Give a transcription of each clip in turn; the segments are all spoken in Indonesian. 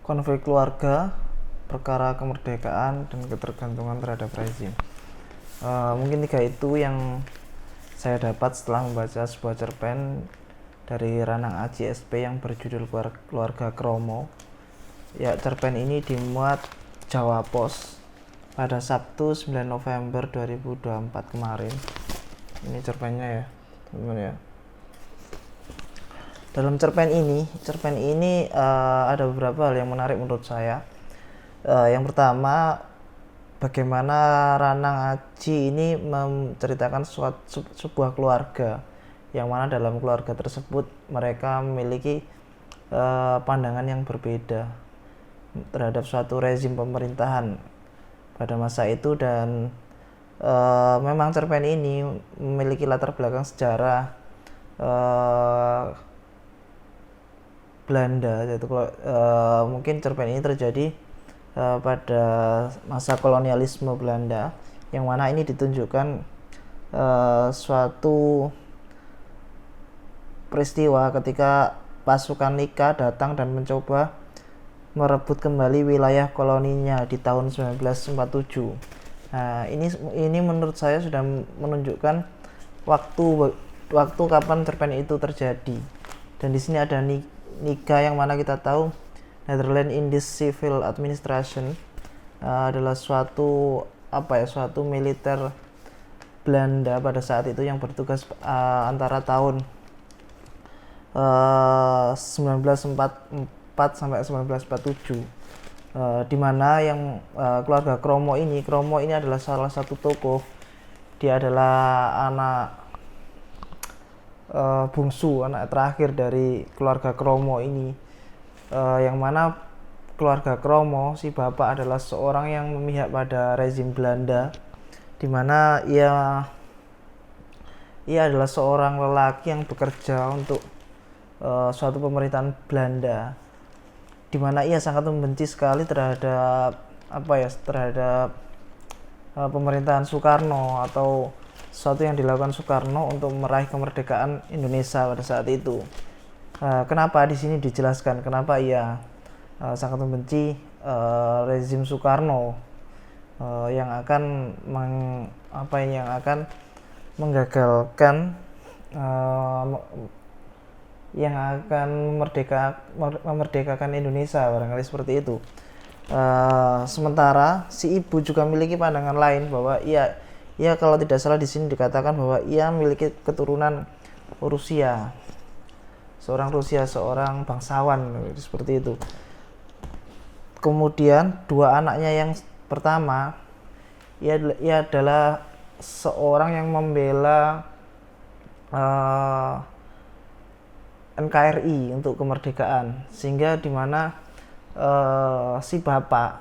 konflik keluarga, perkara kemerdekaan, dan ketergantungan terhadap rezim. Mungkin 3 itu yang saya dapat setelah membaca sebuah cerpen dari Ranang Aji SP yang berjudul Keluarga Kromo. Ya, cerpen ini dimuat Jawa Pos pada Sabtu 9 November 2024 kemarin. Ini cerpennya ya, teman-teman ya. Dalam cerpen ini ada beberapa hal yang menarik menurut saya. Yang pertama, bagaimana Ranang Aji ini menceritakan sebuah keluarga, yang mana dalam keluarga tersebut mereka memiliki pandangan yang berbeda terhadap suatu rezim pemerintahan pada masa itu, dan memang cerpen ini memiliki latar belakang sejarah Belanda, yaitu mungkin cerpen ini terjadi pada masa kolonialisme Belanda, yang mana ini ditunjukkan suatu peristiwa ketika pasukan Nika datang dan mencoba merebut kembali wilayah koloninya di tahun 1947. Nah, ini menurut saya sudah menunjukkan waktu kapan cerpen itu terjadi. Dan di sini ada Nika, yang mana kita tahu Netherlands Indies Civil Administration adalah suatu militer Belanda pada saat itu yang bertugas antara tahun 1944 sampai 1947, di mana yang keluarga Kromo ini adalah salah satu tokoh. Dia adalah anak bungsu, anak terakhir dari keluarga Kromo ini, yang mana keluarga Kromo, si bapak adalah seorang yang memihak pada rezim Belanda, di mana ia adalah seorang lelaki yang bekerja untuk suatu pemerintahan Belanda, di mana ia sangat membenci sekali terhadap pemerintahan Soekarno, atau sesuatu yang dilakukan Soekarno untuk meraih kemerdekaan Indonesia pada saat itu. Kenapa di sini dijelaskan kenapa ia sangat membenci rezim Soekarno yang akan menggagalkan, yang akan memerdekakan Indonesia, barangkali seperti itu. Sementara si ibu juga memiliki pandangan lain, bahwa ia kalau tidak salah di sini dikatakan bahwa ia memiliki keturunan Rusia, seorang bangsawan, seperti itu. Kemudian 2 anaknya yang pertama, ia adalah seorang yang membela NKRI untuk kemerdekaan, sehingga dimana si bapak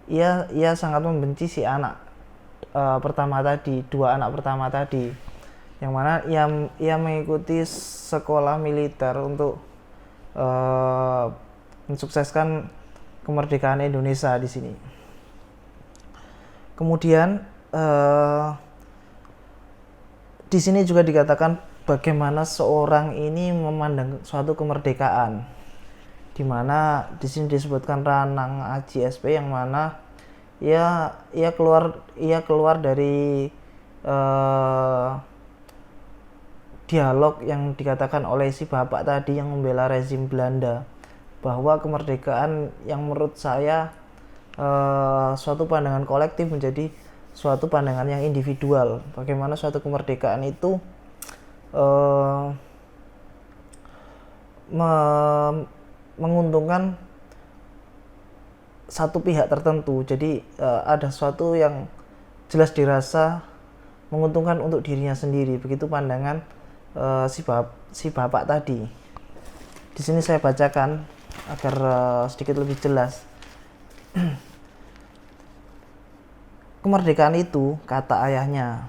ia sangat membenci si anak pertama tadi, 2 anak pertama tadi, yang mana ia mengikuti sekolah militer untuk mensukseskan kemerdekaan Indonesia di sini. Kemudian di sini juga dikatakan bagaimana seorang ini memandang suatu kemerdekaan, di mana di sini disebutkan Ranang Aji SP, yang mana ia keluar dari dialog yang dikatakan oleh si bapak tadi yang membela rezim Belanda, bahwa kemerdekaan yang menurut saya suatu pandangan kolektif menjadi suatu pandangan yang individual. Bagaimana suatu kemerdekaan itu menguntungkan satu pihak tertentu. Jadi ada sesuatu yang jelas dirasa menguntungkan untuk dirinya sendiri. Begitu pandangan si bapak tadi. Di sini saya bacakan agar sedikit lebih jelas. Kemerdekaan itu, kata ayahnya,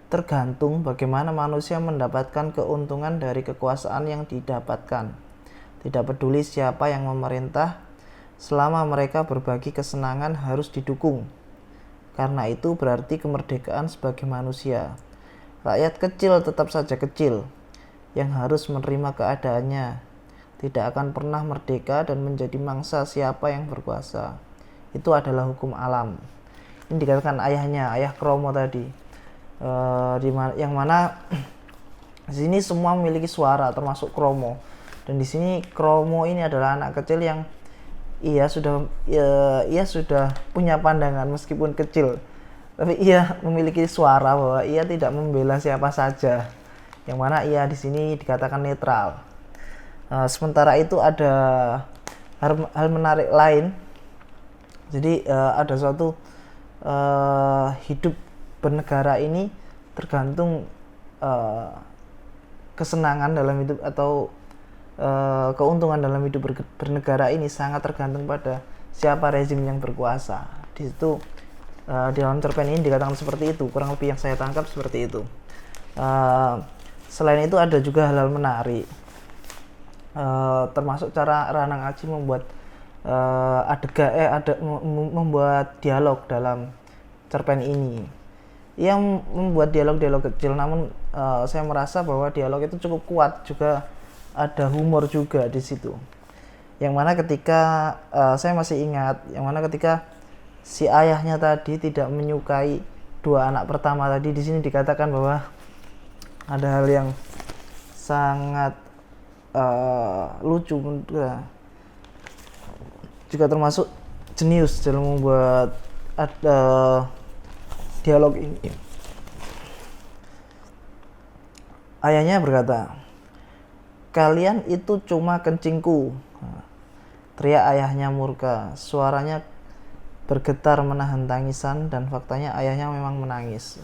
tergantung bagaimana manusia mendapatkan keuntungan dari kekuasaan yang didapatkan. Tidak peduli siapa yang memerintah, selama mereka berbagi kesenangan harus didukung. Karena itu berarti kemerdekaan sebagai manusia. Rakyat kecil tetap saja kecil, yang harus menerima keadaannya. tidak akan pernah merdeka dan menjadi mangsa siapa yang berkuasa. Itu adalah hukum alam. Ini dikatakan ayahnya, ayah Kromo tadi, yang mana di sini semua memiliki suara termasuk Kromo. Dan di sini Kromo ini adalah anak kecil yang ia sudah punya pandangan meskipun kecil, tapi ia memiliki suara bahwa ia tidak membela siapa saja, yang mana ia di sini dikatakan netral. Sementara itu ada hal menarik lain. Jadi ada suatu hidup bernegara ini tergantung kesenangan dalam hidup atau keuntungan dalam hidup bernegara ini sangat tergantung pada siapa rezim yang berkuasa. Di situ di dalam cerpen ini dikatakan seperti itu, kurang lebih yang saya tangkap seperti itu. Selain itu ada juga hal-hal menarik, termasuk cara Ranang Aji membuat membuat dialog dalam cerpen ini. Ia membuat dialog-dialog kecil, namun saya merasa bahwa dialog itu cukup kuat, juga ada humor juga di situ. Yang mana ketika saya masih ingat, yang mana ketika si ayahnya tadi tidak menyukai dua anak pertama tadi, di sini dikatakan bahwa ada hal yang sangat lucu juga termasuk jenius dalam membuat dialog ini. Ayahnya berkata, "Kalian itu cuma kencingku," teriak ayahnya murka. Suaranya bergetar menahan tangisan, dan faktanya ayahnya memang menangis.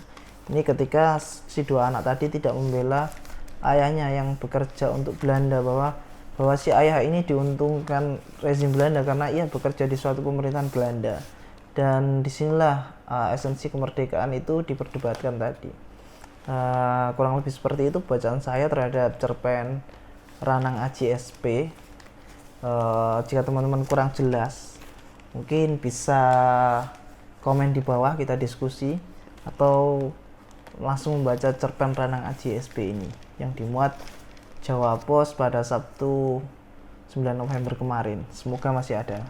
Ini ketika si dua anak tadi tidak membela ayahnya yang bekerja untuk Belanda, bahwa si ayah ini diuntungkan rezim Belanda karena ia bekerja di suatu pemerintahan Belanda. Dan disinilah esensi kemerdekaan itu diperdebatkan tadi. Kurang lebih seperti itu bacaan saya terhadap cerpen Ranang Aji SP. Jika teman-teman kurang jelas, mungkin bisa komen di bawah, kita diskusi, atau langsung membaca cerpen Ranang Aji SP ini yang dimuat Jawa Pos pada Sabtu 9 November kemarin. Semoga masih ada.